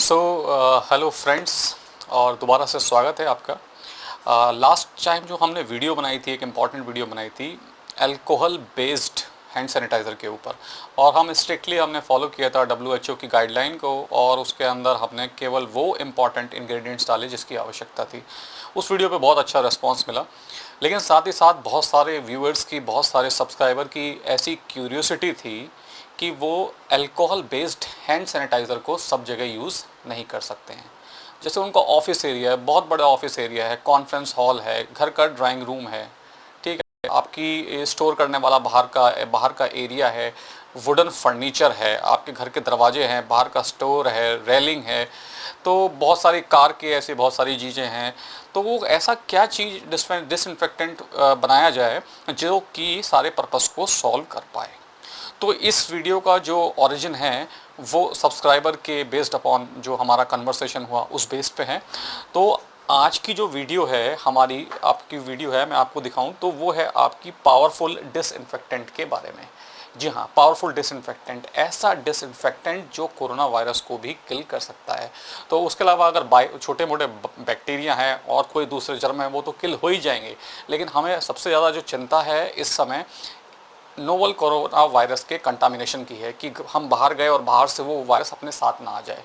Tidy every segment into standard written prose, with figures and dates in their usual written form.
Hello friends और दोबारा से स्वागत है आपका। लास्ट टाइम जो हमने वीडियो बनाई थी, एक इम्पॉर्टेंट वीडियो बनाई थी अल्कोहल बेस्ड हैंड सैनिटाइज़र के ऊपर, और हम स्ट्रिक्टली हमने फॉलो किया था WHO की गाइडलाइन को, और उसके अंदर हमने केवल वो इम्पॉर्टेंट इंग्रेडिएंट्स डाले जिसकी आवश्यकता थी। उस वीडियो पे बहुत अच्छा रिस्पांस मिला, लेकिन साथ ही साथ बहुत सारे व्यूअर्स की, बहुत सारे सब्सक्राइबर की ऐसी क्यूरियोसिटी थी कि वो अल्कोहल बेस्ड हैंड सैनिटाइज़र को सब जगह यूज़ नहीं कर सकते हैं। जैसे उनका ऑफिस एरिया है, बहुत बड़ा ऑफिस एरिया है, कॉन्फ्रेंस हॉल है, घर का ड्राइंग रूम है, ठीक है, आपकी स्टोर करने वाला बाहर का एरिया है, वुडन फर्नीचर है, आपके घर के दरवाजे हैं, बाहर का स्टोर है, रेलिंग है, तो बहुत सारी कार की ऐसी बहुत सारी चीज़ें हैं। तो वो ऐसा क्या चीज़ डिसइंफेक्टेंट बनाया जाए जो कि सारे पर्पस को सॉल्व कर पाए। तो इस वीडियो का जो ओरिजिन है वो सब्सक्राइबर के बेस्ड अपॉन जो हमारा कन्वर्सेशन हुआ उस बेस पे है। तो आज की जो वीडियो है, हमारी आपकी वीडियो है, मैं आपको दिखाऊं तो वो है आपकी पावरफुल डिसइंफेक्टेंट के बारे में। जी हाँ, पावरफुल डिसइंफेक्टेंट, ऐसा डिसइंफेक्टेंट जो कोरोना वायरस को भी किल कर सकता है। तो उसके अलावा अगर छोटे मोटे बैक्टीरिया हैं और कोई दूसरे जर्म हैं वो तो किल हो ही जाएंगे, लेकिन हमें सबसे ज़्यादा जो चिंता है इस समय नोवल कोरोना वायरस के कंटामिनेशन की है, कि हम बाहर गए और बाहर से वो वायरस अपने साथ ना आ जाए।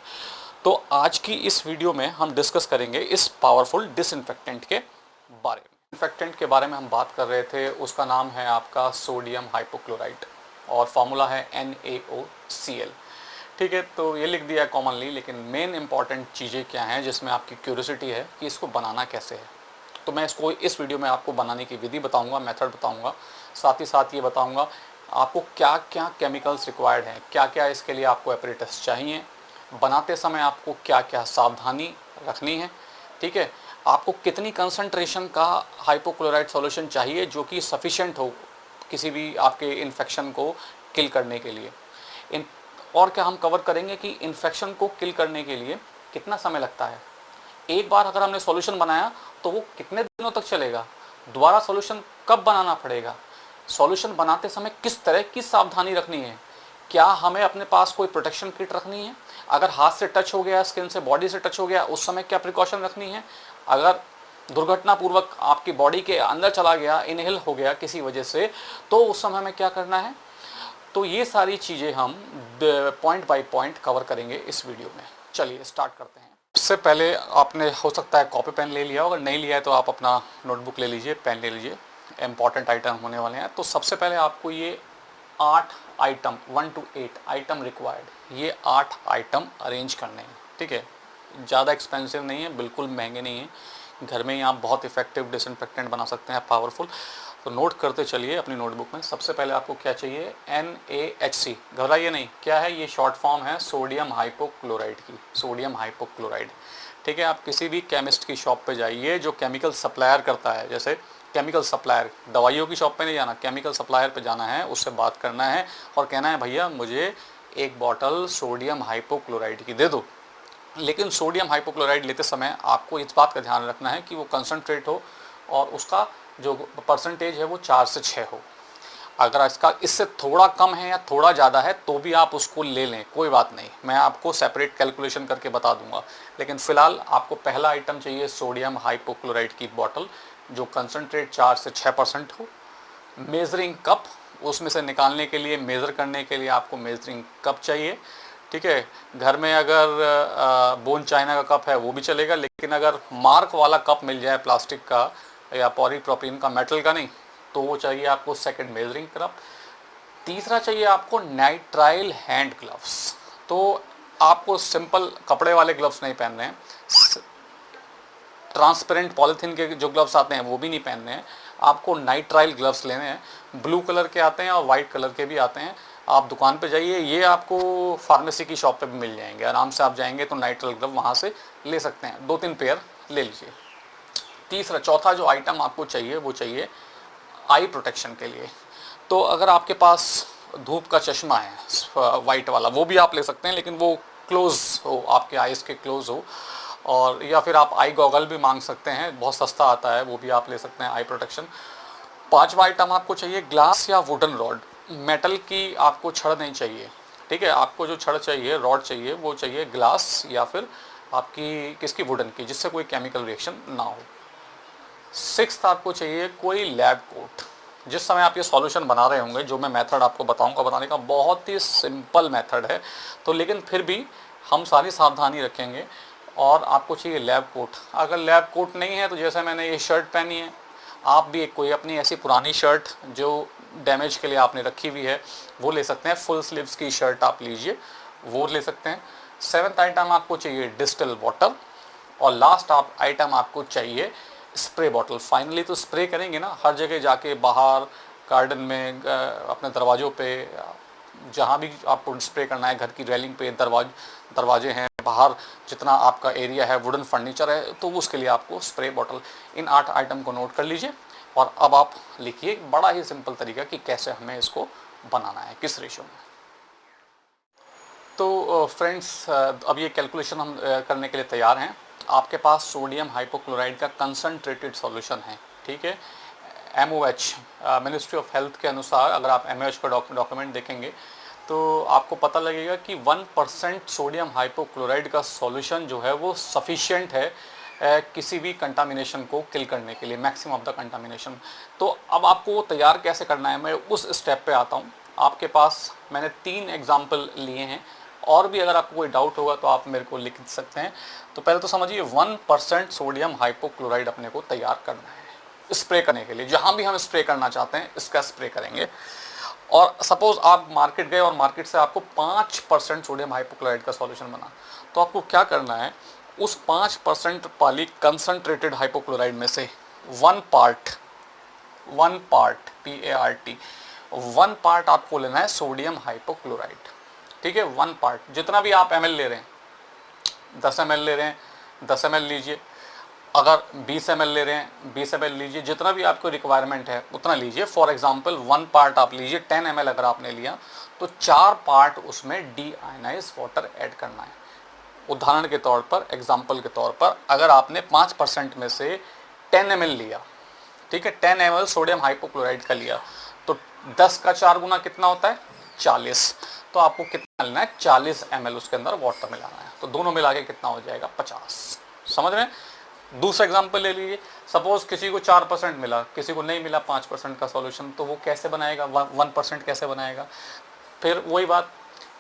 तो आज की इस वीडियो में हम डिस्कस करेंगे इस पावरफुल डिसइंफेक्टेंट के बारे में। डिसइंफेक्टेंट के बारे में हम बात कर रहे थे, उसका नाम है आपका सोडियम हाइपोक्लोराइट और फार्मूला है NaOCl। ठीक है, तो ये लिख दिया कॉमनली, लेकिन मेन इंपॉर्टेंट चीज़ें क्या हैं जिसमें आपकी क्यूरियोसिटी है कि इसको बनाना कैसे है। तो मैं इसको इस वीडियो में आपको बनाने की विधि बताऊंगा, मेथड बताऊंगा, साथ ही साथ ये बताऊंगा आपको क्या क्या केमिकल्स रिक्वायर्ड हैं, क्या क्या इसके लिए आपको एपरेटस चाहिए, बनाते समय आपको क्या क्या सावधानी रखनी है, ठीक है, आपको कितनी कंसंट्रेशन का हाइपोक्लोराइड सॉल्यूशन चाहिए जो कि सफिशेंट हो किसी भी आपके इन्फेक्शन को किल करने के लिए। इन और क्या हम कवर करेंगे कि इन्फेक्शन को किल करने के लिए कितना समय लगता है, एक बार अगर हमने सॉल्यूशन बनाया तो वो कितने दिनों तक चलेगा, दोबारा सॉल्यूशन कब बनाना पड़ेगा, सॉल्यूशन बनाते समय किस तरह की सावधानी रखनी है, क्या हमें अपने पास कोई प्रोटेक्शन किट रखनी है, अगर हाथ से टच हो गया, स्किन से बॉडी से टच हो गया, उस समय क्या प्रिकॉशन रखनी है, अगर दुर्घटनापूर्वक आपकी बॉडी के अंदर चला गया, इनहेल हो गया किसी वजह से, तो उस समय हमें क्या करना है। तो ये सारी चीज़ें हम पॉइंट बाय पॉइंट कवर करेंगे इस वीडियो में। चलिए स्टार्ट करते हैं। सबसे पहले आपने हो सकता है कॉपी पेन ले लिया हो, अगर नहीं लिया है तो आप अपना नोटबुक ले लीजिए, पेन ले लीजिए, इम्पॉर्टेंट आइटम होने वाले हैं। तो सबसे पहले आपको ये 8 आइटम, 1 to 8 आइटम रिक्वायर्ड, ये 8 आइटम अरेंज करने हैं, ठीक है। ज़्यादा एक्सपेंसिव नहीं है, बिल्कुल महंगे नहीं हैं, घर में ही आप बहुत इफेक्टिव डिसइंफेक्टेंट बना सकते हैं, पावरफुल। तो नोट करते चलिए अपनी नोटबुक में। सबसे पहले आपको क्या चाहिए, NaHC, घबराइए नहीं, क्या है ये, शॉर्ट फॉर्म है सोडियम हाइपोक्लोराइड की, सोडियम हाइपोक्लोराइड, ठीक है। आप किसी भी केमिस्ट की शॉप पे जाइए जो केमिकल सप्लायर करता है, जैसे केमिकल सप्लायर, दवाइयों की शॉप पे नहीं जाना, केमिकल सप्लायर पे जाना है, उससे बात करना है और कहना है भैया मुझे एक बॉटल सोडियम हाइपोक्लोराइड की दे दो। लेकिन सोडियम हाइपोक्लोराइड लेते समय आपको इस बात का ध्यान रखना है कि वो कंसनट्रेट हो और उसका जो परसेंटेज है वो 4 से 6 हो। अगर इसका इससे थोड़ा कम है या थोड़ा ज़्यादा है तो भी आप उसको ले लें, कोई बात नहीं, मैं आपको सेपरेट कैलकुलेशन करके बता दूंगा। लेकिन फ़िलहाल आपको पहला आइटम चाहिए सोडियम हाइपोक्लोराइड की बॉटल जो कंसनट्रेट 4 से 6% हो। मेज़रिंग कप, उसमें से निकालने के लिए, मेज़र करने के लिए आपको मेज़रिंग कप चाहिए, ठीक है। घर में अगर बोन चाइना का कप है वो भी चलेगा, लेकिन अगर मार्क वाला कप मिल जाए प्लास्टिक का या पॉलीप्रोपिलीन का, मेटल का नहीं, तो वो चाहिए आपको सेकंड मेजरिंग कप। तीसरा चाहिए आपको नाइट्राइल हैंड ग्लव्स। तो आपको सिंपल कपड़े वाले ग्लव्स नहीं पहनने हैं, ट्रांसपेरेंट पॉलीथीन के जो ग्लव्स आते हैं वो भी नहीं पहनने हैं, आपको नाइट्राइल ग्लव्स लेने हैं। ब्लू कलर के आते हैं और वाइट कलर के भी आते हैं, आप दुकान पे जाइए, ये आपको फार्मेसी की शॉप पे भी मिल जाएंगे, आराम से आप जाएंगे तो नाइट्राइल ग्लव वहाँ से ले सकते हैं, 2-3 पेयर ले लीजिए। चौथा जो आइटम आपको चाहिए वो चाहिए आई प्रोटेक्शन के लिए। तो अगर आपके पास धूप का चश्मा है वाइट वाला, वो भी आप ले सकते हैं, लेकिन वो क्लोज हो, आपके आइज़ के क्लोज हो, और या फिर आप आई गॉगल भी मांग सकते हैं, बहुत सस्ता आता है, वो भी आप ले सकते हैं, आई प्रोटेक्शन। पांचवा आइटम आपको चाहिए ग्लास या वुडन रॉड, मेटल की आपको छड़ नहीं चाहिए, ठीक है, आपको जो छड़ चाहिए, रॉड चाहिए, वो चाहिए ग्लास या फिर आपकी किसकी, वुडन की, जिससे कोई केमिकल रिएक्शन ना हो। सिक्स्थ आपको चाहिए कोई लैब कोट। जिस समय आप ये सॉल्यूशन बना रहे होंगे, जो मैं मेथड आपको बताऊंगा बनाने का, बहुत ही सिंपल मेथड है, तो लेकिन फिर भी हम सारी सावधानी रखेंगे। और आपको चाहिए लैब कोट। अगर लैब कोट नहीं है तो जैसे मैंने ये शर्ट पहनी है, आप भी एक कोई अपनी ऐसी पुरानी शर्ट जो डैमेज के लिए आपने रखी हुई है वो ले सकते हैं। फुल स्लीव्स की शर्ट आप लीजिए, वो ले सकते हैं। सेवन्थ आइटम आपको चाहिए डिस्टिल वाटर। और लास्ट आप आइटम आपको चाहिए स्प्रे बॉटल। फाइनली तो स्प्रे करेंगे ना, हर जगह जाके, बाहर गार्डन में, अपने दरवाज़ों पे, जहाँ भी आपको स्प्रे करना है, घर की रेलिंग पे, दरवाजे हैं बाहर, जितना आपका एरिया है, वुडन फर्नीचर है, तो उसके लिए आपको स्प्रे बॉटल। इन 8 आइटम को नोट कर लीजिए और अब आप लिखिए बड़ा ही सिंपल तरीका कि कैसे हमें इसको बनाना है, किस रेशो में। तो फ्रेंड्स, अब ये कैलकुलेशन हम करने के लिए तैयार हैं। आपके पास सोडियम हाइपोक्लोराइड का कंसनट्रेटेड सॉल्यूशन है, ठीक है। MOH, मिनिस्ट्री ऑफ हेल्थ के अनुसार अगर आप MOH का डॉक्यूमेंट देखेंगे तो आपको पता लगेगा कि 1% सोडियम हाइपोक्लोराइड का सॉल्यूशन जो है वो सफिशिएंट है किसी भी कंटामिनेशन को किल करने के लिए, मैक्सिमम ऑफ द कंटामिनेशन। तो अब आपको वो तैयार कैसे करना है, मैं उस स्टेप पे आता हूँ। आपके पास मैंने 3 एग्जाम्पल लिए हैं, और भी अगर आपको कोई डाउट होगा तो आप मेरे को लिख सकते हैं। तो पहले तो समझिए 1% सोडियम हाइपोक्लोराइड अपने को तैयार करना है स्प्रे करने के लिए। जहाँ भी हम स्प्रे करना चाहते हैं इसका स्प्रे करेंगे। और सपोज आप मार्केट गए और मार्केट से आपको 5% सोडियम हाइपोक्लोराइड का सॉल्यूशन बना, तो आपको क्या करना है, उस 5% वाली कंसनट्रेटेड हाइपोक्लोराइड में से 1 पार्ट PART 1 पार्ट आपको लेना है सोडियम हाइपोक्लोराइड, ठीक है। 1 पार्ट, जितना भी आप ml ले रहे हैं, 10 ml ले रहे हैं 10 ml लीजिए, अगर 20 ml ले रहे हैं 20 ml लीजिए, जितना भी आपको रिक्वायरमेंट है उतना लीजिए। फॉर एग्जांपल 1 पार्ट आप लीजिए, 10 ml अगर आपने लिया तो 4 पार्ट उसमें डीआयोनाइज्ड वाटर ऐड करना है। उदाहरण के तौर पर, एग्जांपल के तौर पर, अगर आपने 5% में से 10 ml लिया, ठीक है, 10 ml सोडियम हाइपोक्लोराइड का लिया, तो 10 का 4 गुना कितना होता है, 40। तो आपको कितना लेना है, 40 ml उसके अंदर वाटर मिलाना है। तो दोनों मिला के कितना हो जाएगा, 50। समझ रहे हैं। दूसरा एग्जाम्पल ले लीजिए, सपोज किसी को 4% मिला, किसी को नहीं मिला 5% का सॉल्यूशन, तो वो कैसे बनाएगा, 1% कैसे बनाएगा। फिर वही बात,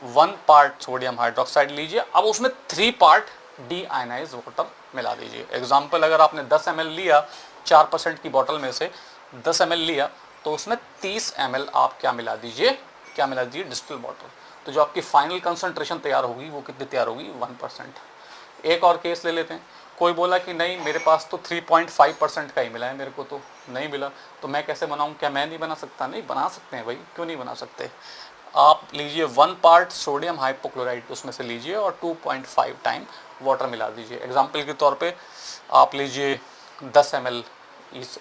1 पार्ट सोडियम हाइड्रोक्साइड लीजिए, अब उसमें 3 पार्ट डीआयोनाइज्ड वाटर मिला दीजिए। एग्जाम्पल, अगर आपने 10 ml लिया 4% की बोतल में से 10 ml लिया, तो उसमें 30 ml आप क्या मिला दीजिए, डिस्टिल वाटर। तो जो आपकी फाइनल कंसंट्रेशन तैयार होगी वो कितनी तैयार होगी, 1%। एक और केस ले लेते हैं, कोई बोला कि नहीं मेरे पास तो 3.5% का ही मिला है, मेरे को तो नहीं मिला, तो मैं कैसे बनाऊं, क्या मैं नहीं बना सकता, नहीं बना सकते हैं भाई, क्यों नहीं बना सकते। आप लीजिए 1 पार्ट सोडियम हाइपोक्लोराइड उसमें से लीजिए और 2.5 टाइम वाटर मिला दीजिए। एग्जाम्पल के तौर पे आप लीजिए 10 ml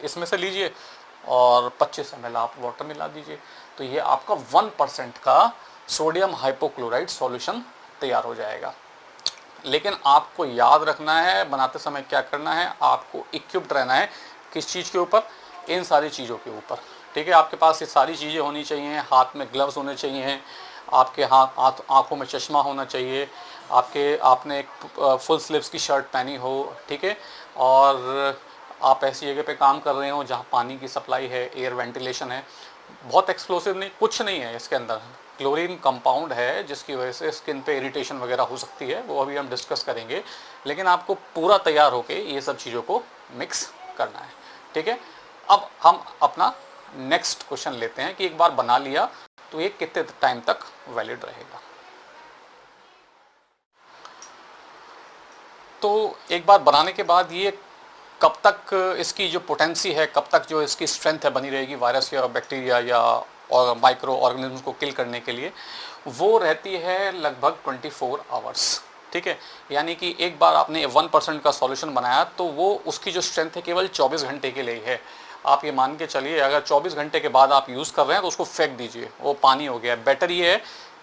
इसमें से लीजिए और 25 ml आप वाटर मिला दीजिए, तो ये आपका 1% का सोडियम हाइपोक्लोराइड सॉल्यूशन तैयार हो जाएगा। लेकिन आपको याद रखना है बनाते समय क्या करना है, आपको इक्विप्ड रहना है किस चीज़ के ऊपर, इन सारी चीज़ों के ऊपर, ठीक है। आपके पास ये सारी चीज़ें होनी चाहिए, हाथ में ग्लव्स होने चाहिए, आपके आँखों में चश्मा होना चाहिए, आपने एक फुल स्लीव्स की शर्ट पहनी हो, ठीक है। और आप ऐसी जगह पे काम कर रहे हो जहाँ पानी की सप्लाई है, एयर वेंटिलेशन है। बहुत एक्सप्लोसिव नहीं, कुछ नहीं है इसके अंदर, क्लोरीन कंपाउंड है जिसकी वजह से स्किन पे इरिटेशन वगैरह हो सकती है, वो अभी हम डिस्कस करेंगे। लेकिन आपको पूरा तैयार होके ये सब चीज़ों को मिक्स करना है, ठीक है। अब हम अपना नेक्स्ट क्वेश्चन लेते हैं कि एक बार बना लिया तो ये कितने टाइम तक वैलिड रहेगा। तो एक बार बनाने के बाद ये कब तक इसकी जो पोटेंसी है, कब तक जो इसकी स्ट्रेंथ है बनी रहेगी वायरस या बैक्टीरिया या और माइक्रो ऑर्गेनिज्म को किल करने के लिए, वो रहती है लगभग 24 आवर्स, ठीक है। यानी कि एक बार आपने 1% का सॉल्यूशन बनाया तो वो उसकी जो स्ट्रेंथ है केवल 24 घंटे के लिए ही है। आप ये मान के चलिए अगर 24 घंटे के बाद आप यूज़ कर रहे हैं तो उसको फेंक दीजिए, वो पानी हो गया। बेटर ये है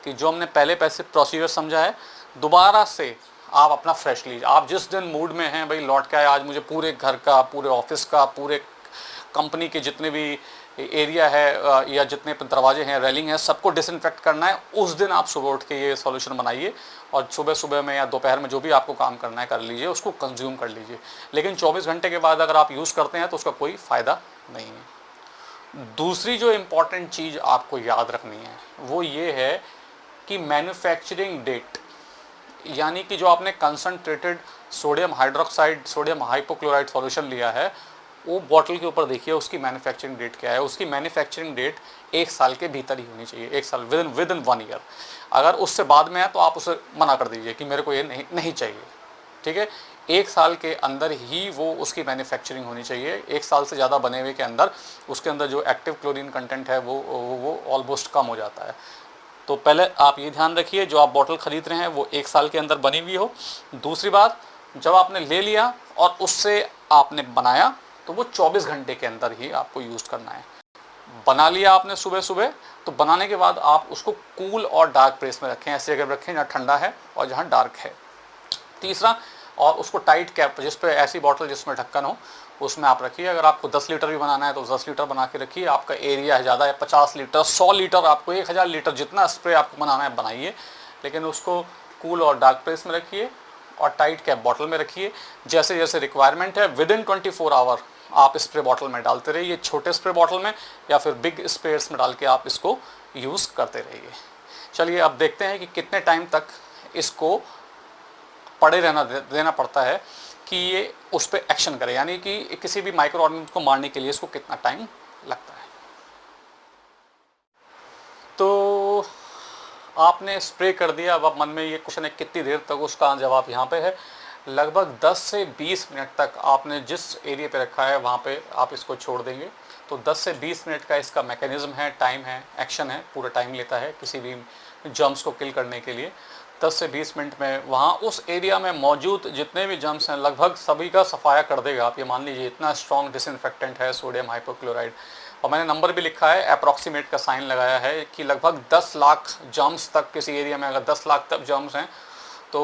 कि जो हमने पहले पैसे प्रोसीजर समझा है दोबारा से आप अपना फ्रेश लीजिए। आप जिस दिन मूड में हैं भाई लौट के आए, आज मुझे पूरे घर का, पूरे ऑफिस का, पूरे कंपनी के जितने भी एरिया है या जितने दरवाजे हैं, रेलिंग है, सबको डिसइंफेक्ट करना है, उस दिन आप सुबह उठ के ये सॉल्यूशन बनाइए और सुबह सुबह में या दोपहर में जो भी आपको काम करना है कर लीजिए, उसको कंज्यूम कर लीजिए। लेकिन 24 घंटे के बाद अगर आप यूज़ करते हैं तो उसका कोई फ़ायदा नहीं है। दूसरी जो इम्पॉर्टेंट चीज़ आपको याद रखनी है वो ये है कि मैन्युफैक्चरिंग डेट, यानी कि जो आपने concentrated sodium hydroxide, sodium hypochlorite solution लिया है, वो बॉटल के ऊपर देखिए उसकी मैन्युफैक्चरिंग डेट क्या है। उसकी मैन्युफैक्चरिंग डेट 1 साल के भीतर ही होनी चाहिए, 1 साल, विद इन 1 ईयर। अगर उससे बाद में है तो आप उसे मना कर दीजिए कि मेरे को ये नहीं चाहिए, ठीक है। 1 साल के अंदर ही वो उसकी मैन्युफैक्चरिंग होनी चाहिए। 1 साल से ज़्यादा बने हुए के अंदर उसके अंदर जो एक्टिव क्लोरीन कंटेंट है वो ऑलमोस्ट कम हो जाता है। तो पहले आप ये ध्यान रखिए जो आप बॉटल ख़रीद रहे हैं वो 1 साल के अंदर बनी हुई हो। दूसरी बात, जब आपने ले लिया और उससे आपने बनाया तो वो 24 घंटे के अंदर ही आपको यूज़ करना है। बना लिया आपने सुबह सुबह, तो बनाने के बाद आप उसको कूल और डार्क प्लेस में रखें, ऐसी जगह रखें जहाँ ठंडा है और जहाँ डार्क है। तीसरा, और उसको टाइट कैप, जिस पे ऐसी बॉटल जिसमें ढक्कन हो उसमें आप रखिए। अगर आपको 10 लीटर भी बनाना है तो 10 लीटर बना के रखिए। आपका एरिया है ज़्यादा है, 50 लीटर, 100 लीटर, आपको 1000 लीटर जितना स्प्रे आपको बनाना है बनाइए, लेकिन उसको कूल और डार्क प्लेस में रखिए और टाइट कैप बॉटल में रखिए। जैसे जैसे रिक्वायरमेंट है विद इन 24 आवर आप स्प्रे बॉटल में डालते रहिए, छोटे स्प्रे बॉटल में या फिर बिग स्प्रेयर्स में डाल के आप इसको यूज़ करते रहिए। चलिए अब देखते हैं कि कितने टाइम तक इसको पड़े रहना देना पड़ता है कि ये उस पर एक्शन करे, यानी कि किसी भी माइक्रो ऑर्गेनिज्म को मारने के लिए इसको कितना टाइम लगता है। तो आपने स्प्रे कर दिया, अब मन में ये क्वेश्चन है कितनी देर तक, उसका जवाब यहाँ पे है। लगभग 10 से 20 मिनट तक आपने जिस एरिया पे रखा है वहाँ पे आप इसको छोड़ देंगे। तो 10 से 20 मिनट का इसका मैकेनिज्म है, टाइम है, एक्शन है, पूरा टाइम लेता है किसी भी जर्म्स को किल करने के लिए। 10 से 20 मिनट में वहाँ उस एरिया में मौजूद जितने भी जर्म्स हैं लगभग सभी का सफाया कर देगा। आप ये मान लीजिए इतना स्ट्रॉन्ग डिसइंफेक्टेंट है सोडियम हाइपोक्लोराइड। और मैंने नंबर भी लिखा है, अप्रॉक्सीमेट का साइन लगाया है कि लगभग 10 लाख जर्म्स तक किसी एरिया में, अगर 10 लाख तक जर्म्स हैं तो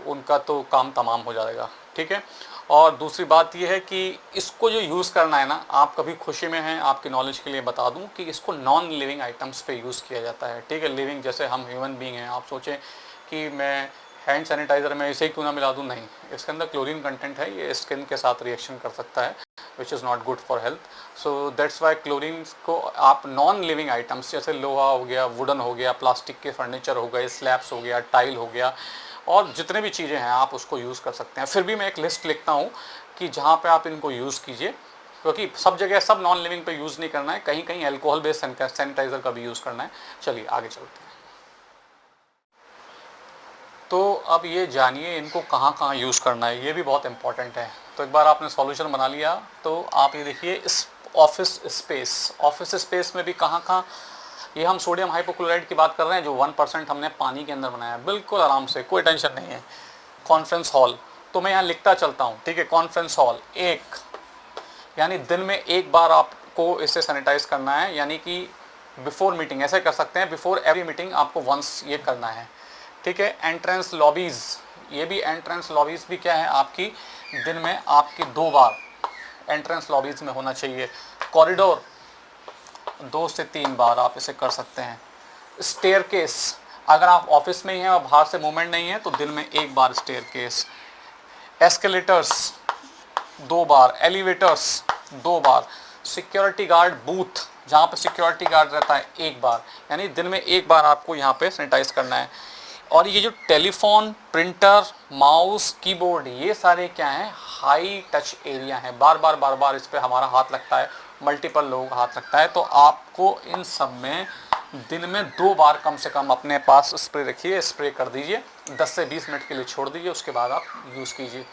उनका तो काम तमाम हो जाएगा, ठीक है। और दूसरी बात यह है कि इसको जो यूज़ करना है ना, आप कभी खुशी में हैं, आपकी नॉलेज के लिए बता दूं कि इसको नॉन लिविंग आइटम्स पे यूज़ किया जाता है, ठीक है। लिविंग जैसे हम ह्यूमन बीइंग हैं, आप सोचें कि मैं हैंड सैनिटाइज़र में इसे ही क्यों ना मिला दूं, नहीं, इसके अंदर क्लोरीन कंटेंट है, ये स्किन के साथ रिएक्शन कर सकता है, which is not good for health. So that's why chlorine को आप नॉन लिविंग आइटम्स जैसे लोहा हो गया, वुडन हो गया, प्लास्टिक के फर्नीचर हो गए, स्लैब्स हो गया, टाइल हो गया, और जितने भी चीज़ें हैं आप उसको यूज़ कर सकते हैं। फिर भी मैं एक लिस्ट लिखता हूँ कि जहाँ पे आप इनको यूज़ कीजिए, क्योंकि सब जगह सब नॉन लिविंग पे यूज़ नहीं करना है, कहीं कहीं अल्कोहल बेस्ड सैनिटाइज़र का भी यूज़ करना है। चलिए आगे चलते हैं। तो अब ये जानिए इनको कहाँ कहाँ यूज़ करना है, ये भी बहुत इंपॉर्टेंट है। तो एक बार आपने सॉल्यूशन बना लिया तो आप ये देखिए इस ऑफिस स्पेस में भी कहाँ कहाँ, ये हम सोडियम हाइपोक्लोराइड की बात कर रहे हैं जो 1% हमने पानी के अंदर बनाया, बिल्कुल आराम से, कोई टेंशन नहीं है। कॉन्फ्रेंस हॉल, तो मैं यहाँ लिखता चलता हूँ, ठीक है। कॉन्फ्रेंस हॉल एक, यानी दिन में एक बार आपको इसे सैनिटाइज करना है, यानी कि बिफोर मीटिंग, ऐसे कर सकते हैं, बिफोर एवरी मीटिंग आपको वंस ये करना है, ठीक है। एंट्रेंस लॉबीज़, ये भी एंट्रेंस लॉबीज़ भी क्या है आपकी, दिन में आपकी 2 बार एंट्रेंस लॉबीज़ में होना चाहिए। कॉरिडोर 2 से 3 बार आप इसे कर सकते हैं। स्टेयरकेस, अगर आप ऑफिस में ही हैं और बाहर से मूवमेंट नहीं है तो दिन में 1 बार स्टेयरकेस। एस्केलेटर्स 2 बार, एलिवेटर्स 2 बार। सिक्योरिटी गार्ड बूथ, जहाँ पे सिक्योरिटी गार्ड रहता है, 1 बार, यानी दिन में 1 बार आपको यहाँ पे सैनिटाइज करना है। और ये जो टेलीफोन, प्रिंटर, माउस, कीबोर्ड, ये सारे क्या हैं, हाई टच एरिया हैं, बार बार इस पर हमारा हाथ लगता है, मल्टीपल लोगों का हाथ लगता है। तो आपको इन सब में दिन में 2 बार कम से कम अपने पास स्प्रे रखिए, स्प्रे कर दीजिए, 10 से 20 मिनट के लिए छोड़ दीजिए, उसके बाद आप यूज़ कीजिए।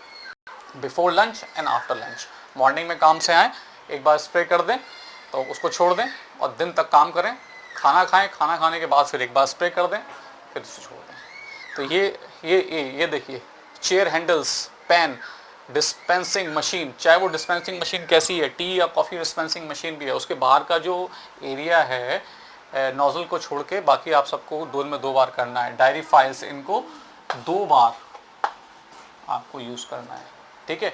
Before lunch and after lunch, morning में काम से आएँ एक बार स्प्रे कर दें तो उसको छोड़ दें और दिन तक काम करें, खाना खाएं, खाना खाने के बाद फिर एक बार स्प्रे कर दें, फिर उसे छोड़ दें। तो ये देखिए, chair handles, pen, dispensing machine, चाहे वो डिस्पेंसिंग मशीन कैसी है, टी या कॉफ़ी डिस्पेंसिंग मशीन भी है, उसके बाहर का जो एरिया है नोज़ल को छोड़ के बाकी आप सबको दिन में 2 बार करना है। डायरी फाइल्स, इनको 2 बार आपको यूज़ करना है, ठीक है।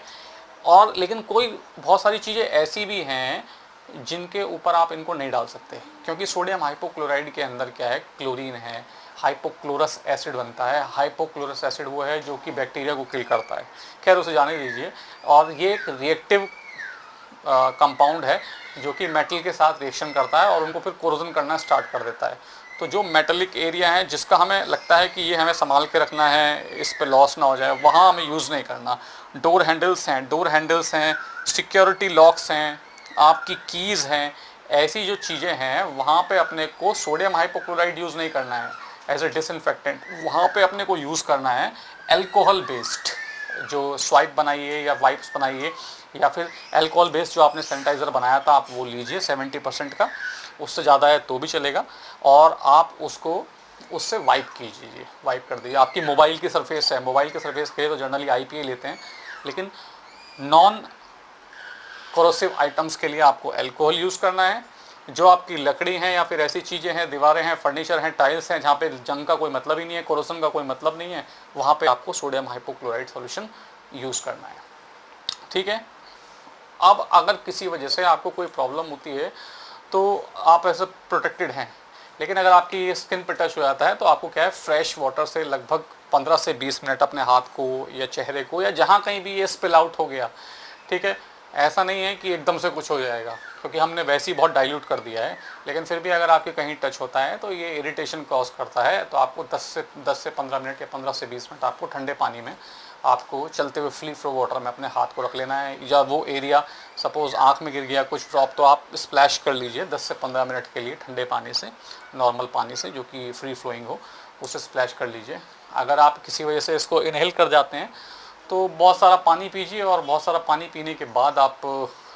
और लेकिन कोई बहुत सारी चीज़ें ऐसी भी हैं जिनके ऊपर आप इनको नहीं डाल सकते, क्योंकि सोडियम हाइपोक्लोराइड के अंदर क्या है, क्लोरीन है, हाइपोक्लोरस एसिड बनता है। हाइपोक्लोरस एसिड वो है जो कि बैक्टीरिया को किल करता है। खैर उसे जाने दीजिए। और ये एक रिएक्टिव कंपाउंड है जो कि मेटल के साथ रिएक्शन करता है और उनको फिर कोरोजन करना स्टार्ट कर देता है। तो जो मेटलिक एरिया है जिसका हमें लगता है कि ये हमें संभाल के रखना है, इस पे लॉस ना हो जाए, वहाँ हमें यूज़ नहीं करना। डोर हैंडल्स हैं, सिक्योरिटी लॉक्स हैं, आपकी कीज़ हैं, ऐसी जो चीज़ें हैं वहाँ पे अपने को सोडियम हाइपोक्लोराइड यूज़ नहीं करना है एज ए डिसइंफेक्टेंट। वहाँ पे अपने को यूज़ करना है अल्कोहल बेस्ड जो स्वाइप बनाइए या वाइप्स बनाइए, या फिर अल्कोहल बेस्ड जो आपने सैनिटाइज़र बनाया था आप वो लीजिए 70% का, उससे ज़्यादा है तो भी चलेगा। और आप उसको उससे वाइप कीजिए, वाइप कर दीजिए। आपकी मोबाइल की सरफेस है, मोबाइल के सरफेस के लिए तो जनरली IPA लेते हैं, लेकिन नॉन कोरोसिव आइटम्स के लिए आपको अल्कोहल यूज़ करना है। जो आपकी लकड़ी हैं या फिर ऐसी चीज़ें हैं, दीवारें हैं, फर्नीचर हैं, टाइल्स हैं, जहाँ पे जंग का कोई मतलब ही नहीं है, कोरोसन का कोई मतलब नहीं है, वहाँ पे आपको सोडियम हाइपोक्लोराइड सॉल्यूशन यूज़ करना है। ठीक है। अब अगर किसी वजह से आपको कोई प्रॉब्लम होती है तो आप ऐसे प्रोटेक्टेड हैं, लेकिन अगर आपकी ये स्किन पे टच हो जाता है तो आपको क्या है, फ्रेश वाटर से लगभग 15 से 20 मिनट अपने हाथ को या चेहरे को या जहाँ कहीं भी ये स्पिल आउट हो गया, ठीक है, ऐसा नहीं है कि एकदम से कुछ हो जाएगा, क्योंकि हमने वैसे ही बहुत डाइल्यूट कर दिया है, लेकिन फिर भी अगर आपके कहीं टच होता है तो ये इरिटेशन कॉज करता है। तो आपको 10 से 15 मिनट या 15 से 20 मिनट आपको ठंडे पानी में, आपको चलते हुए फ्री फ्लो वाटर में अपने हाथ को रख लेना है। या वो एरिया सपोज़ आँख में गिर गया कुछ ड्रॉप, तो आप स्प्लैश कर लीजिए 10 से 15 मिनट के लिए ठंडे पानी से, नॉर्मल पानी से जो कि फ्री फ्लोइंग हो, उससे स्प्लैश कर लीजिए। अगर आप किसी वजह से इसको इनहेल कर जाते हैं तो बहुत सारा पानी पीजिए, और बहुत सारा पानी पीने के बाद आप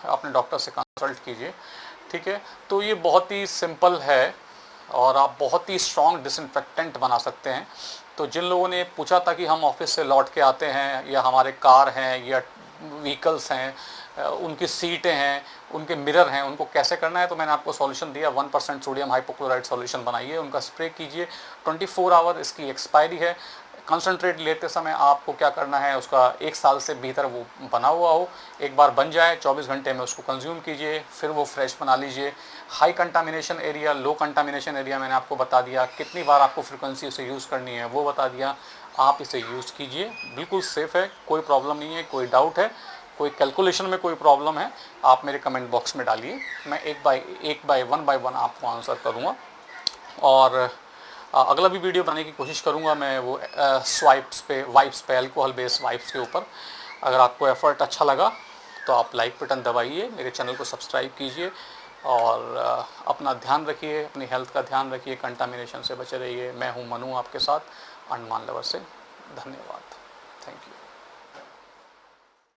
अपने डॉक्टर से कंसल्ट कीजिए। ठीक है। तो ये बहुत ही सिंपल है और आप बहुत ही स्ट्रॉन्ग डिसइंफेक्टेंट बना सकते हैं। तो जिन लोगों ने पूछा था कि हम ऑफिस से लौट के आते हैं या हमारे कार हैं या व्हीकल्स हैं, उनकी सीटें हैं, उनके मिरर हैं, उनको कैसे करना है, तो मैंने आपको सॉल्यूशन दिया। 1% सोडियम हाइपोक्लोराइड सॉल्यूशन बनाइए, उनका स्प्रे कीजिए। 24 आवर इसकी एक्सपायरी है। कंसनट्रेट लेते समय आपको क्या करना है, उसका 1 साल से भीतर वो बना हुआ हो, एक बार बन जाए 24 घंटे में उसको कंज्यूम कीजिए, फिर वो फ्रेश बना लीजिए। हाई कंटामिनेशन एरिया, लो कंटामिनेशन एरिया मैंने आपको बता दिया, कितनी बार आपको फ्रिक्वेंसी उसे यूज़ करनी है वो बता दिया। आप इसे यूज़ कीजिए, बिल्कुल सेफ़ है, कोई प्रॉब्लम नहीं है। कोई डाउट है, कोई कैलकुलेशन में कोई प्रॉब्लम है, आप मेरे कमेंट बॉक्स में डालिए, मैं वन बाय वन आपको आंसर करूँगा। और अगला भी वीडियो बनाने की कोशिश करूँगा मैं वो वाइप्स पे, अल्कोहल बेस्ड वाइप्स के ऊपर। अगर आपको एफर्ट अच्छा लगा तो आप लाइक बटन दबाइए, मेरे चैनल को सब्सक्राइब कीजिए, और अपना ध्यान रखिए, अपनी हेल्थ का ध्यान रखिए, कंटामिनेशन से बचे रहिए। मैं हूँ मनु आपके साथ, अंडमान लवर से। धन्यवाद। Thank you.